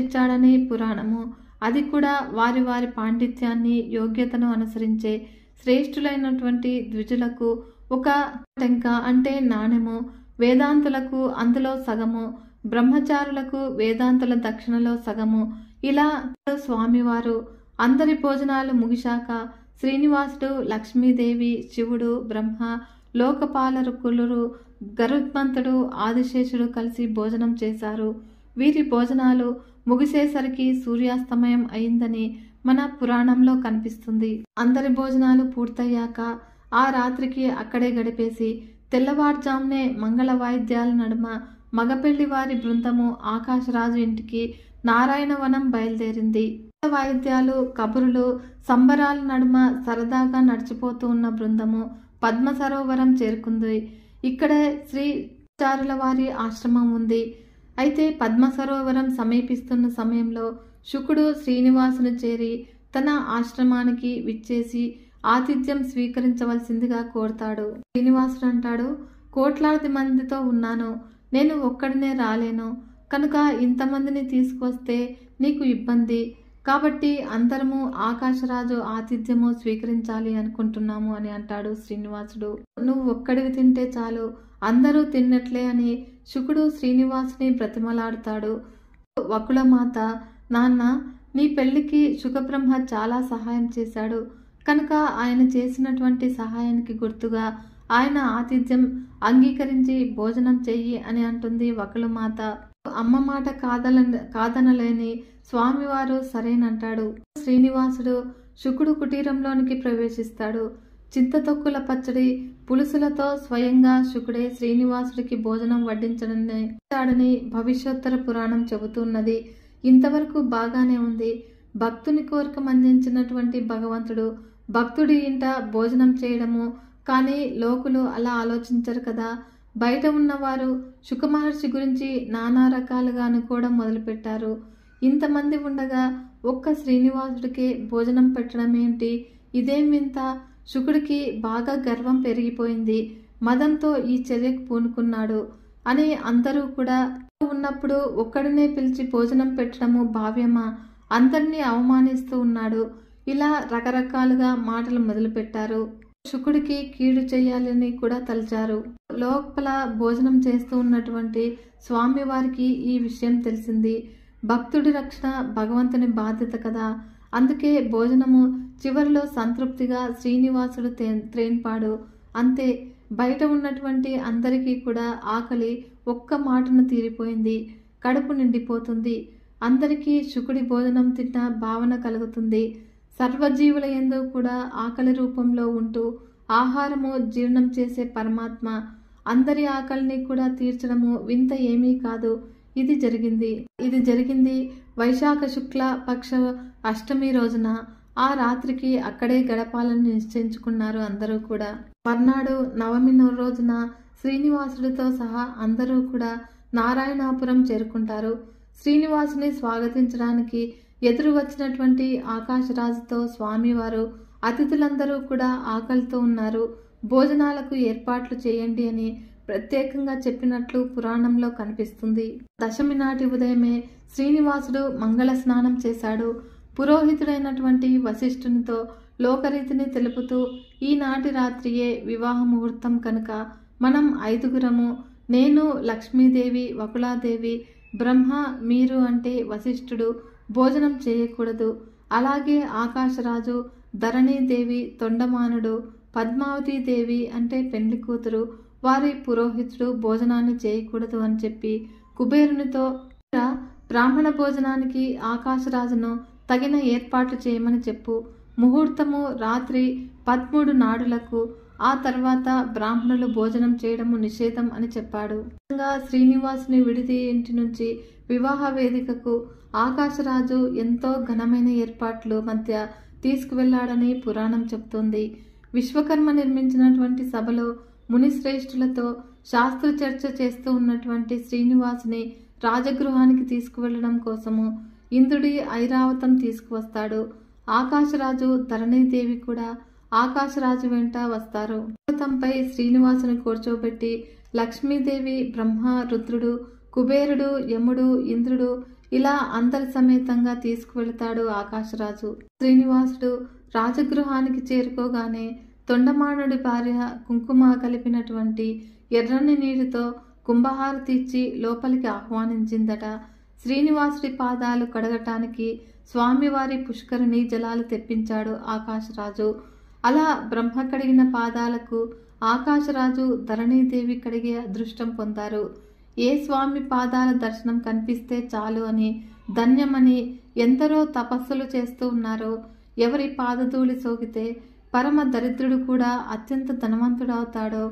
ఇచ్చాడని పురాణము. అది కూడా వారి వారి పాండిత్యాన్ని, యోగ్యతను అనుసరించే శ్రేష్ఠులైనటువంటి ద్విజులకు ఒక టెంక అంటే నాణెము, వేదాంతులకు అందులో సగము, బ్రహ్మచారులకు వేదాంతుల దక్షిణలో సగము. ఇలా స్వామివారు అందరి భోజనాలు ముగిశాక శ్రీనివాసుడు, లక్ష్మీదేవి, శివుడు, బ్రహ్మ, లోకపాలకులు, గరుత్మంతుడు, ఆదిశేషుడు కలిసి భోజనం చేశారు. వీరి భోజనాలు ముగిసేసరికి సూర్యాస్తమయం అయిందని మన పురాణంలో కనిపిస్తుంది. అందరి భోజనాలు పూర్తయ్యాక ఆ రాత్రికి అక్కడే గడిపేసి తెల్లవారుజామునే మంగళ వాయిద్యాల నడుమ మగపెళ్లి వారి బృందము ఆకాశరాజు ఇంటికి నారాయణవనం బయలుదేరింది. వాయిద్యాలు, కబురులు, సంబరాల నడుమ సరదాగా నడిచిపోతూ ఉన్న బృందము పద్మ సరోవరం చేరుకుంది. ఇక్కడే శ్రీ చారుల వారి ఆశ్రమం ఉంది. అయితే పద్మ సరోవరం సమీపిస్తున్న సమయంలో శుకుడు శ్రీనివాసును చేరి తన ఆశ్రమానికి విచ్చేసి ఆతిథ్యం స్వీకరించవలసిందిగా కోరతాడు. శ్రీనివాసుడు అంటాడు, కోట్లాది మందితో ఉన్నాను, నేను ఒక్కడినే రాలేను, కనుక ఇంతమందిని తీసుకొస్తే నీకు ఇబ్బంది, కాబట్టి అందరము ఆకాశరాజు ఆతిథ్యము స్వీకరించాలి అనుకుంటున్నాము అని అంటాడు శ్రీనివాసుడు. నువ్వు ఒక్కడివి తింటే చాలు, అందరూ తిన్నట్లే అని శుకుడు శ్రీనివాసుని బ్రతిమలాడుతాడు. వకుళమాత, నాన్న, నీ పెళ్లికి శుకబ్రహ్మ చాలా సహాయం చేశాడు, కనుక ఆయన చేసినటువంటి సహాయానికి గుర్తుగా ఆయన ఆతిథ్యం అంగీకరించి భోజనం చెయ్యి అని అంటుంది వకుళమాత. అమ్మ మాట కాదనలేని స్వామివారు సరేనంటాడు. శ్రీనివాసుడు శుకుడు కుటీరంలోనికి ప్రవేశిస్తాడు. చింతతొక్కుల పచ్చడి, పులుసులతో స్వయంగా శుకుడే శ్రీనివాసుడికి భోజనం వడ్డించడని భవిష్యోత్తర పురాణం చెబుతున్నది. ఇంతవరకు బాగానే ఉంది. భక్తుని కోరిక మందించినటువంటి భగవంతుడు భక్తుడి ఇంట భోజనం చేయడము, కానీ లోకులు అలా ఆలోచించరు కదా. బయట ఉన్నవారు శుకమహర్షి గురించి నానా రకాలుగా అనుకోవడం మొదలుపెట్టారు. ఇంతమంది ఉండగా ఒక్క శ్రీనివాసుడికే భోజనం పెట్టడం ఏంటి, ఇదేం వింత. శుకుడికి బాగా గర్వం పెరిగిపోయింది. మదంతో ఈ చర్యకు పూనుకున్నాడు అని అందరూ కూడా ఉన్నప్పుడు ఒక్కడినే పిలిచి భోజనం పెట్టడము భావ్యమా, అందరినీ అవమానిస్తూ ఉన్నాడు, ఇలా రకరకాలుగా మాటలు మొదలుపెట్టారు. శుకుడికి కీడు చేయాలని కూడా తలచారు. లోపల భోజనం చేస్తూ ఉన్నటువంటి స్వామివారికి ఈ విషయం తెలిసింది. భక్తుడి రక్షణ భగవంతుని బాధ్యత కదా. అందుకే భోజనము చివరిలో సంతృప్తిగా శ్రీనివాసుడు త్రేన్పాడు. అంతే, బయట ఉన్నటువంటి అందరికీ కూడా ఆకలి ఒక్క మాటను తీరిపోయింది. కడుపు నిండిపోతుంది. అందరికీ శుకుడి భోజనం తిన్న భావన కలుగుతుంది. సర్వజీవుల యందు కూడా ఆకలి రూపంలో ఉంటూ ఆహారము జీర్ణం చేసే పరమాత్మ అందరి ఆకలిని కూడా తీర్చడము వింత ఏమీ కాదు. ఇది జరిగింది వైశాఖ శుక్ల పక్ష అష్టమి రోజున. ఆ రాత్రికి అక్కడే గడపాలని నిశ్చయించుకున్నారు అందరూ కూడా. మర్నాడు నవమి రోజున శ్రీనివాసుడితో సహా అందరూ కూడా నారాయణాపురం చేరుకుంటారు. శ్రీనివాసుని స్వాగతించడానికి ఎదురు వచ్చినటువంటి ఆకాశరాజుతో స్వామివారు అతిథులందరూ కూడా ఆకలితో ఉన్నారు, భోజనాలకు ఏర్పాట్లు చేయండి అని ప్రత్యేకంగా చెప్పినట్లు పురాణంలో కనిపిస్తుంది. దశమి నాటి ఉదయమే శ్రీనివాసుడు మంగళ స్నానం చేశాడు. పురోహితుడైనటువంటి వశిష్ఠునితో లోకరీతిని తెలుపుతూ, ఈనాటి రాత్రియే వివాహ ముహూర్తం కనుక మనం 5గురము, నేను, లక్ష్మీదేవి, వకుళాదేవి, బ్రహ్మ, మీరు అంటే వశిష్ఠుడు భోజనం చేయకూడదు. అలాగే ఆకాశరాజు, ధరణీదేవి, తొండమానుడు, పద్మావతీదేవి అంటే పెండ్లి కూతురు, వారి పురోహితుడు భోజనాన్ని చేయకూడదు అని చెప్పి కుబేరునితో బ్రాహ్మణ భోజనానికి ఆకాశరాజును తగిన ఏర్పాట్లు చేయమని చెప్పు. ముహూర్తము రాత్రి 13 నాడులకు, ఆ తర్వాత బ్రాహ్మణులు భోజనం చేయడము నిషేధం అని చెప్పాడు. శ్రీనివాసుని విడిది ఇంటి నుంచి వివాహ వేదికకు ఆకాశరాజు ఎంతో ఘనమైన ఏర్పాట్లు మధ్య తీసుకువెళ్లాడని పురాణం చెబుతోంది. విశ్వకర్మ నిర్మించినటువంటి సభలో మునిశ్రేష్ఠులతో శాస్త్ర చర్చ చేస్తూ ఉన్నటువంటి శ్రీనివాసుని రాజగృహానికి తీసుకువెళ్లడం కోసము ఇంద్రుడి ఐరావతం తీసుకువస్తాడు. ఆకాశరాజు, ధరణీదేవి కూడా ఆకాశరాజు వెంట వస్తారు. పర్వతంపై శ్రీనివాసుని కూర్చోబెట్టి లక్ష్మీదేవి, బ్రహ్మ, రుద్రుడు, కుబేరుడు, యముడు, ఇంద్రుడు ఇలా అందరి సమేతంగా తీసుకువెళతాడు ఆకాశరాజు. శ్రీనివాసుడు రాజగృహానికి చేరుకోగానే తొండమానుడి భార్య కుంకుమ కలిపినటువంటి ఎర్రని నీటితో కుంభహారతి ఇచ్చి లోపలికి ఆహ్వానించిందట. శ్రీనివాసుడి పాదాలు కడగటానికి స్వామివారి పుష్కరిణి జలాలు తెప్పించాడు ఆకాశరాజు. అలా బ్రహ్మ కడిగిన పాదాలకు ఆకాశరాజు, ధరణీదేవి కడిగే అదృష్టం పొందారు. ఏ స్వామి పాదాల దర్శనం కనిపిస్తే చాలు అని, ధన్యమని ఎందరో తపస్సులు చేస్తూ ఉన్నారో, ఎవరి పాదధూళి సోకితే పరమ దరిద్రుడు కూడా అత్యంత ధనవంతుడవుతాడో,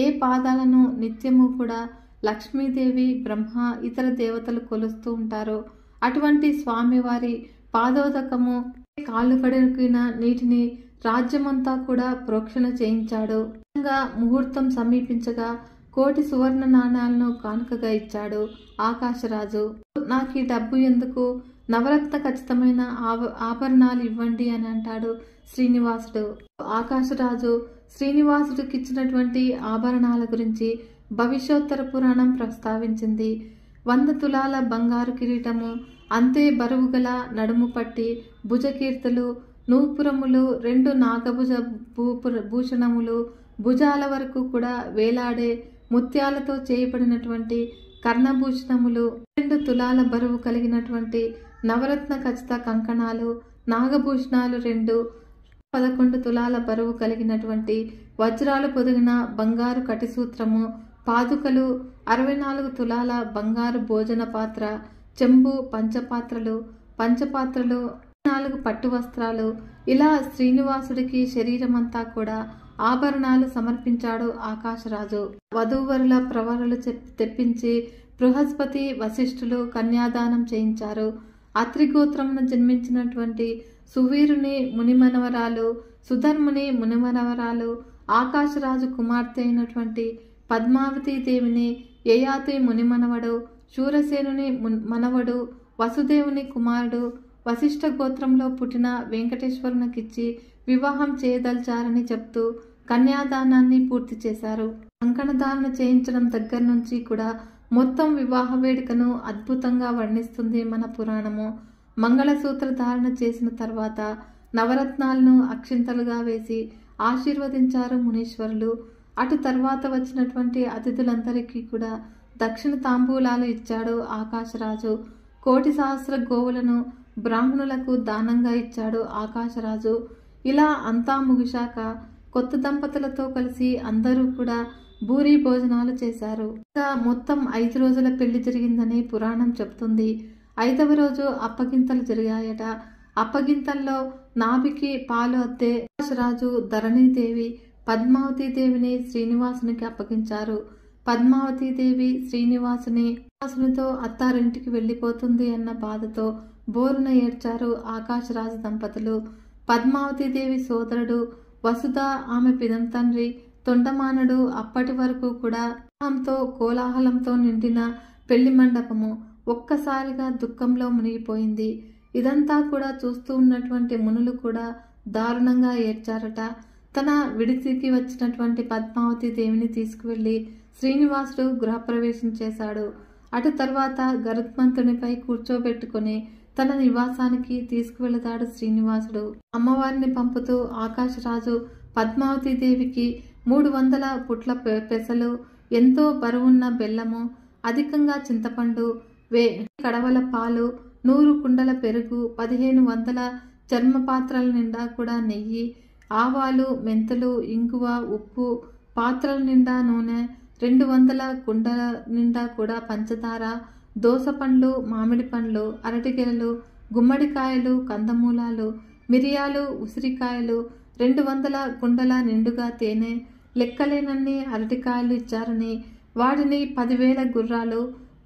ఏ పాదాలను నిత్యము కూడా లక్ష్మీదేవి, బ్రహ్మ, ఇతర దేవతలు కొలుస్తూ ఉంటారో అటువంటి స్వామివారి పాదోదకము, కాళ్ళు కడిగిన నీటిని రాజ్యమంతా కూడా ప్రోక్షణ చేయించాడు. ముహూర్తం సమీపించగా కోటి సువర్ణ నాణాలను కానుకగా ఇచ్చాడు ఆకాశరాజు. నాకు ఈ డబ్బు ఎందుకు, నవరత్న ఖచ్చితమైన ఆభరణాలు ఇవ్వండి అని అంటాడు శ్రీనివాసుడు. ఆకాశరాజు శ్రీనివాసుడికి ఇచ్చినటువంటి ఆభరణాల గురించి భవిష్యోత్తర పురాణం ప్రస్తావించింది. 100 తులాల బంగారు కిరీటము, అంతే బరువు గల నడుము పట్టి, భుజకీర్తులు, నూపురములు, 2 నాగభుజ భూషణములు, భుజాల వరకు కూడా వేలాడే ముత్యాలతో చేయబడినటువంటి కర్ణభూషణములు, 2 తులాల బరువు కలిగినటువంటి నవరత్న ఖచ్చిత కంకణాలు, నాగభూషణాలు 2, 11 తులాల బరువు కలిగినటువంటి వజ్రాలు పొదిగిన బంగారు కటిసూత్రము, పాదుకలు, 64 తులాల బంగారు భోజన పాత్ర, చెంబు, పంచపాత్రలు, 4 పట్టు వస్త్రాలు, ఇలా శ్రీనివాసుడికి శరీరమంతా కూడా ఆభరణాలు సమర్పించాడు ఆకాశరాజు. వధూవరుల ప్రవరులు తెప్పించి బృహస్పతి, వశిష్ఠులు కన్యాదానం చేయించారు. అత్రిగోత్రమున జన్మించినటువంటి సువీరుని మునిమనవరాలు, సుధర్ముని మునిమనవరాలు, ఆకాశరాజు కుమార్తె అయినటువంటి పద్మావతి దేవిని యయాతి మునిమనవడు, శూరసేనుని మనవడు, వసుదేవుని కుమారుడు, వశిష్ఠ గోత్రంలో పుట్టిన వెంకటేశ్వరునికిచ్చి వివాహం చేయదలిచారని చెప్తూ కన్యాదానాన్ని పూర్తి చేశారు. కంకణధారణ చేయించడం దగ్గర నుంచి కూడా మొత్తం వివాహ వేడుకను అద్భుతంగా వర్ణిస్తుంది మన పురాణము. మంగళసూత్ర ధారణ చేసిన తర్వాత నవరత్నాలను అక్షింతలుగా వేసి ఆశీర్వదించారు మునీశ్వరులు. అటు తర్వాత వచ్చినటువంటి అతిథులందరికీ కూడా దక్షిణ తాంబూలాలు ఇచ్చాడు ఆకాశరాజు. 1,00,00,000 సహస్ర గోవులను బ్రాహ్మణులకు దానంగా ఇచ్చాడు ఆకాశరాజు. ఇలా అంతా ముగిశాక కొత్త దంపతులతో కలిసి అందరూ కూడా భూరి భోజనాలు చేశారు. ఇంకా మొత్తం 5 రోజుల పెళ్లి జరిగిందని పురాణం చెబుతుంది. 5వ రోజు అప్పగింతలు జరిగాయట. అప్పగింతల్లో నాభికి పాలు అద్దే ఆకాశరాజు, ధరణీదేవి, పద్మావతీదేవిని శ్రీనివాసునికి అప్పగించారు. పద్మావతీదేవి శ్రీనివాసునితో అత్తారింటికి వెళ్లిపోతుంది అన్న బాధతో బోరున ఏడ్చారు ఆకాశరాజు దంపతులు. పద్మావతీదేవి సోదరుడు వసుధ, ఆమె పిదంతండ్రి తొండమానుడు అప్పటి వరకు కూడా కోలాహలంతో నిండిన పెళ్లి మండపము ఒక్కసారిగా దుఃఖంలో మునిగిపోయింది. ఇదంతా కూడా చూస్తూ ఉన్నటువంటి మునులు కూడా దారుణంగా ఏడ్చారట. తన విడితికి వచ్చినటువంటి పద్మావతి దేవిని తీసుకువెళ్లి శ్రీనివాసుడు గృహప్రవేశం చేశాడు. అటు తర్వాత గరుత్మంతునిపై కూర్చోబెట్టుకుని తన నివాసానికి తీసుకువెళతాడు శ్రీనివాసుడు. అమ్మవారిని పంపుతూ ఆకాశరాజు పద్మావతీదేవికి 300 పుట్ల పెసలు, ఎంతో బరువున్న బెల్లము, అధికంగా చింతపండు, కడవల పాలు, 100 కుండల పెరుగు, 1500 చర్మపాత్రల నిండా కూడా నెయ్యి, ఆవాలు, మెంతులు, ఇంగువ, ఉప్పు, పాత్రల నిండా నూనె, 200 కుండల నిండా కూడా పంచదార, దోస పండ్లు, మామిడి పండ్లు, అరటిగెలలు, గుమ్మడికాయలు, కందమూలాలు, మిరియాలు, ఉసిరికాయలు, 200 కుండల నిండుగా తేనె, లెక్కలేనన్ని అరటికాయలు ఇచ్చారని, వాటిని 10,000 గుర్రాలు,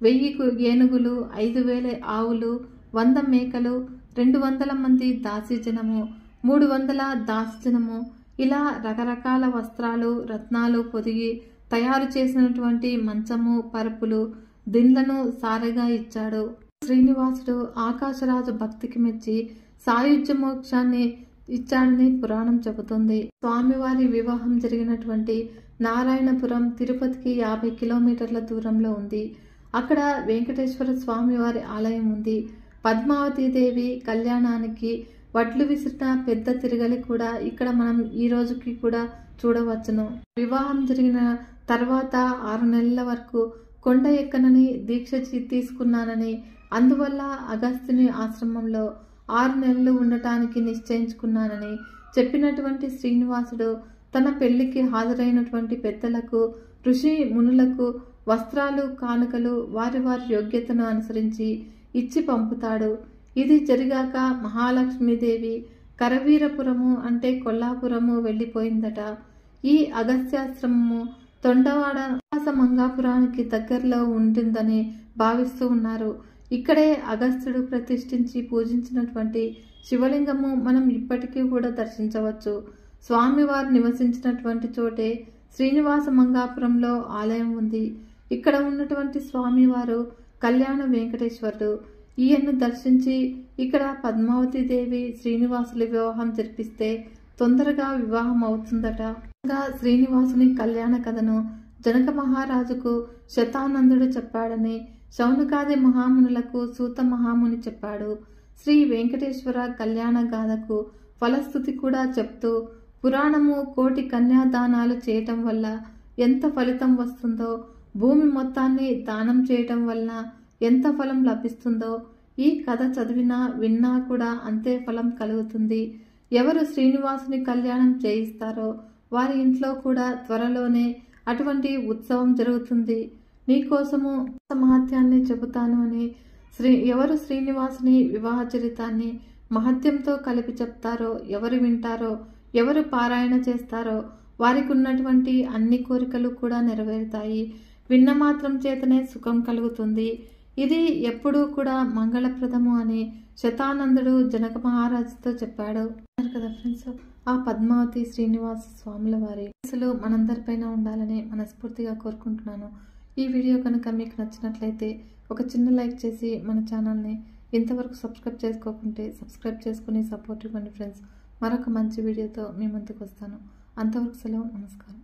1000 ఏనుగులు, 5,000 ఆవులు, 100 మేకలు, 200 మంది దాసీజనము, 300 దాసీజనము, ఇలా రకరకాల వస్త్రాలు, రత్నాలు పొదిగి తయారు చేసినటువంటి మంచము, పరుపులు, దిండ్లను సారెగా ఇచ్చాడు. శ్రీనివాసుడు ఆకాశరాజు భక్తికి మెచ్చి సాయుధ్య మోక్షాన్ని ఇచ్చాడని పురాణం చెబుతుంది. స్వామివారి వివాహం జరిగినటువంటి నారాయణపురం తిరుపతికి 50 కిలోమీటర్ల దూరంలో ఉంది. అక్కడ వెంకటేశ్వర స్వామివారి ఆలయం ఉంది. పద్మావతి దేవి కళ్యాణానికి వడ్లు విసిరిన పెద్ద తిరగలి కూడా ఇక్కడ మనం ఈ రోజుకి కూడా చూడవచ్చును. వివాహం జరిగిన తర్వాత 6 నెలల వరకు కొండ ఎక్కనని దీక్ష తీసుకున్నానని, అందువల్ల అగస్త్యుని ఆశ్రమంలో 6 నెలలు ఉండటానికి నిశ్చయించుకున్నానని చెప్పినటువంటి శ్రీనివాసుడు తన పెళ్లికి హాజరైనటువంటి పెద్దలకు, ఋషి మునులకు వస్త్రాలు, కానుకలు వారి వారి యోగ్యతను అనుసరించి ఇచ్చి పంపుతాడు. ఇది జరిగాక మహాలక్ష్మీదేవి కరవీరపురము అంటే కొల్లాపురము వెళ్ళిపోయిందట. ఈ అగస్త్యాశ్రమము తొండవాడ మంగాపురానికి దగ్గరలో ఉంటుందని భావిస్తూ ఉన్నారు. ఇక్కడే అగస్త్యుడు ప్రతిష్ఠించి పూజించినటువంటి శివలింగము మనం ఇప్పటికీ కూడా దర్శించవచ్చు. స్వామివారు నివసించినటువంటి చోటే శ్రీనివాస మంగాపురంలో ఆలయం ఉంది. ఇక్కడ ఉన్నటువంటి స్వామివారు కళ్యాణ వెంకటేశ్వరుడు. ఈయన్ను దర్శించి ఇక్కడ పద్మావతి దేవి శ్రీనివాసుల వివాహం జరిపిస్తే తొందరగా వివాహం అవుతుందట. శ్రీనివాసుని కళ్యాణ కథను జనక మహారాజుకు శతానందుడు చెప్పాడని, శౌనకాది మహామునులకు సూత మహాముని చెప్పాడు. శ్రీ వెంకటేశ్వర కళ్యాణ గాథకు ఫలస్థుతి కూడా చెప్తూ, పురాణము కోటి కన్యాదానాలు చేయటం వల్ల ఎంత ఫలితం వస్తుందో, భూమి మొత్తాన్ని దానం చేయటం వలన ఎంత ఫలం లభిస్తుందో ఈ కథ చదివినా విన్నా కూడా అంతే ఫలం కలుగుతుంది. ఎవరు శ్రీనివాసుని కళ్యాణం చేయిస్తారో వారి ఇంట్లో కూడా త్వరలోనే అటువంటి ఉత్సవం జరుగుతుంది. నీకోసము మహత్యాన్ని చెబుతాను అని ఎవరు శ్రీనివాసుని వివాహ చరితాన్ని మహత్యంతో కలిపి చెప్తారో, ఎవరు వింటారో, ఎవరు పారాయణ చేస్తారో వారికి ఉన్నటువంటి అన్ని కోరికలు కూడా నెరవేరుతాయి. విన్న మాత్రం చేతనే సుఖం కలుగుతుంది. ఇది ఎప్పుడూ కూడా మంగళప్రదము అని శతానందుడు జనక మహారాజుతో చెప్పాడు కదా ఫ్రెండ్స్. ఆ పద్మావతి శ్రీనివాస స్వాముల వారి అసలు మనందరిపైన ఉండాలని మనస్ఫూర్తిగా కోరుకుంటున్నాను. ఈ వీడియో కనుక మీకు నచ్చినట్లయితే ఒక చిన్న లైక్ చేసి మన ఛానల్ని ఇంతవరకు సబ్స్క్రైబ్ చేసుకోకుంటే సబ్స్క్రైబ్ చేసుకుని సపోర్ట్ ఇవ్వండి ఫ్రెండ్స్. మరొక మంచి వీడియోతో మీ ముందుకు వస్తాను. అంతవరకు సెలవు. నమస్కారం.